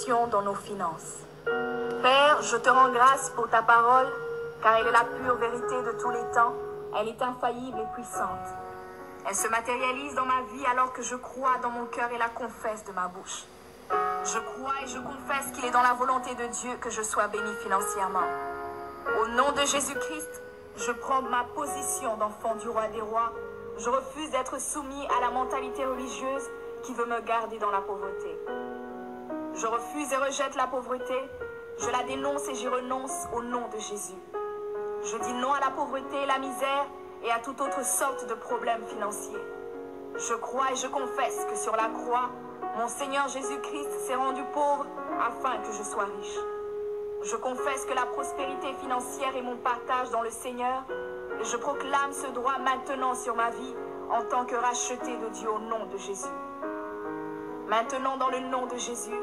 bénédiction dans nos finances. Père, je te rends grâce pour ta parole, car elle est la pure vérité de tous les temps. Elle est infaillible et puissante. Elle se matérialise dans ma vie alors que je crois dans mon cœur et la confesse de ma bouche. Je crois et je confesse qu'il est dans la volonté de Dieu que je sois béni financièrement. Au nom de Jésus-Christ, je prends ma position d'enfant du roi des rois. Je refuse d'être soumis à la mentalité religieuse qui veut me garder dans la pauvreté. Je refuse et rejette la pauvreté. Je la dénonce et j'y renonce au nom de Jésus. Je dis non à la pauvreté et la misère et à toute autre sorte de problèmes financiers. Je crois et je confesse que sur la croix, mon Seigneur Jésus-Christ s'est rendu pauvre afin que je sois riche. Je confesse que la prospérité financière est mon partage dans le Seigneur et je proclame ce droit maintenant sur ma vie en tant que racheté de Dieu au nom de Jésus. Maintenant, dans le nom de Jésus,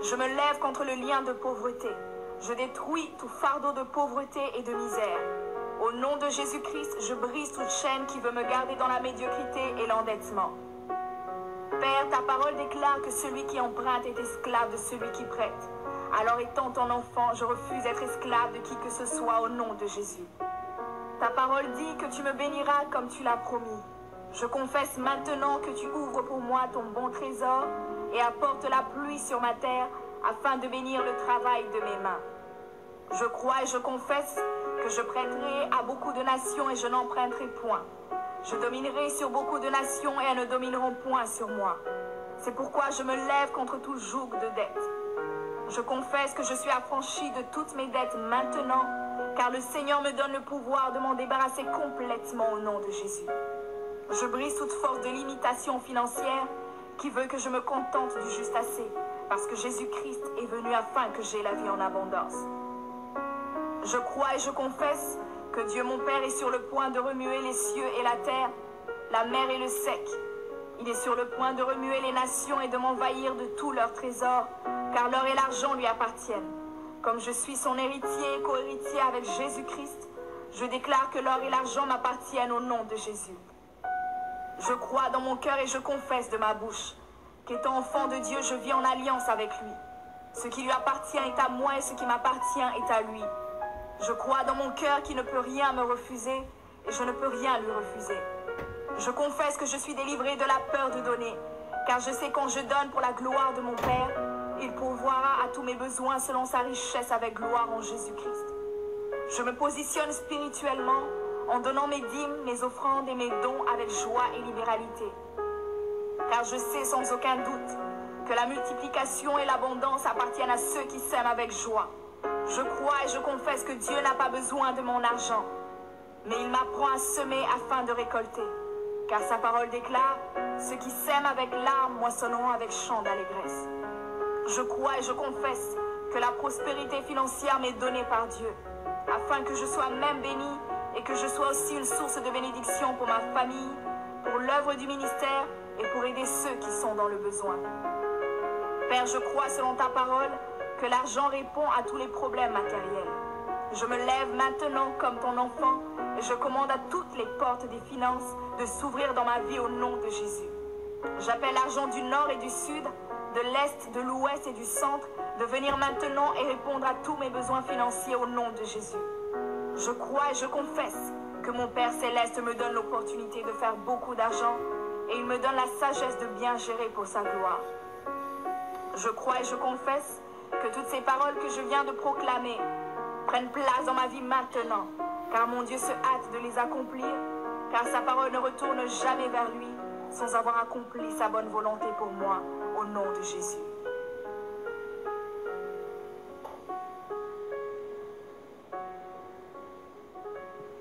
je me lève contre le lien de pauvreté. Je détruis tout fardeau de pauvreté et de misère. Au nom de Jésus-Christ, je brise toute chaîne qui veut me garder dans la médiocrité et l'endettement. Père, ta parole déclare que celui qui emprunte est esclave de celui qui prête. Alors étant ton enfant, je refuse d'être esclave de qui que ce soit au nom de Jésus. Ta parole dit que tu me béniras comme tu l'as promis. Je confesse maintenant que tu ouvres pour moi ton bon trésor et apportes la pluie sur ma terre afin de bénir le travail de mes mains. Je crois et je confesse que je prêterai à beaucoup de nations et je n'emprunterai point. Je dominerai sur beaucoup de nations et elles ne domineront point sur moi. C'est pourquoi je me lève contre tout joug de dette. Je confesse que je suis affranchi de toutes mes dettes maintenant, car le Seigneur me donne le pouvoir de m'en débarrasser complètement au nom de Jésus. Je brise toute force de limitation financière qui veut que je me contente du juste assez, parce que Jésus-Christ est venu afin que j'aie la vie en abondance. Je crois et je confesse que Dieu mon Père est sur le point de remuer les cieux et la terre, la mer et le sec. Il est sur le point de remuer les nations et de m'envahir de tous leurs trésors, car l'or et l'argent lui appartiennent. Comme je suis son héritier et co-héritier avec Jésus-Christ, je déclare que l'or et l'argent m'appartiennent au nom de Jésus. Je crois dans mon cœur et je confesse de ma bouche qu'étant enfant de Dieu, je vis en alliance avec lui. Ce qui lui appartient est à moi et ce qui m'appartient est à lui. Je crois dans mon cœur qu'il ne peut rien me refuser et je ne peux rien lui refuser. Je confesse que je suis délivré de la peur de donner, car je sais quand je donne pour la gloire de mon Père, il pourvoira à tous mes besoins selon sa richesse avec gloire en Jésus-Christ. Je me positionne spirituellement en donnant mes dîmes, mes offrandes et mes dons avec joie et libéralité. Car je sais sans aucun doute que la multiplication et l'abondance appartiennent à ceux qui s'aiment avec joie. Je crois et je confesse que Dieu n'a pas besoin de mon argent, mais il m'apprend à semer afin de récolter. Car sa parole déclare, ceux qui sèment avec larmes moissonneront avec chant d'allégresse. Je crois et je confesse que la prospérité financière m'est donnée par Dieu, afin que je sois même béni et que je sois aussi une source de bénédiction pour ma famille, pour l'œuvre du ministère et pour aider ceux qui sont dans le besoin. Père, je crois selon ta parole que l'argent répond à tous les problèmes matériels. Je me lève maintenant comme ton enfant et je commande à toutes les portes des finances de s'ouvrir dans ma vie au nom de Jésus. J'appelle l'argent du nord et du sud, de l'est, de l'ouest et du centre, de venir maintenant et répondre à tous mes besoins financiers au nom de Jésus. Je crois et je confesse que mon Père Céleste me donne l'opportunité de faire beaucoup d'argent et il me donne la sagesse de bien gérer pour sa gloire. Je crois et je confesse que toutes ces paroles que je viens de proclamer prennent place dans ma vie maintenant, car mon Dieu se hâte de les accomplir, car sa parole ne retourne jamais vers lui sans avoir accompli sa bonne volonté pour moi, au nom de Jésus.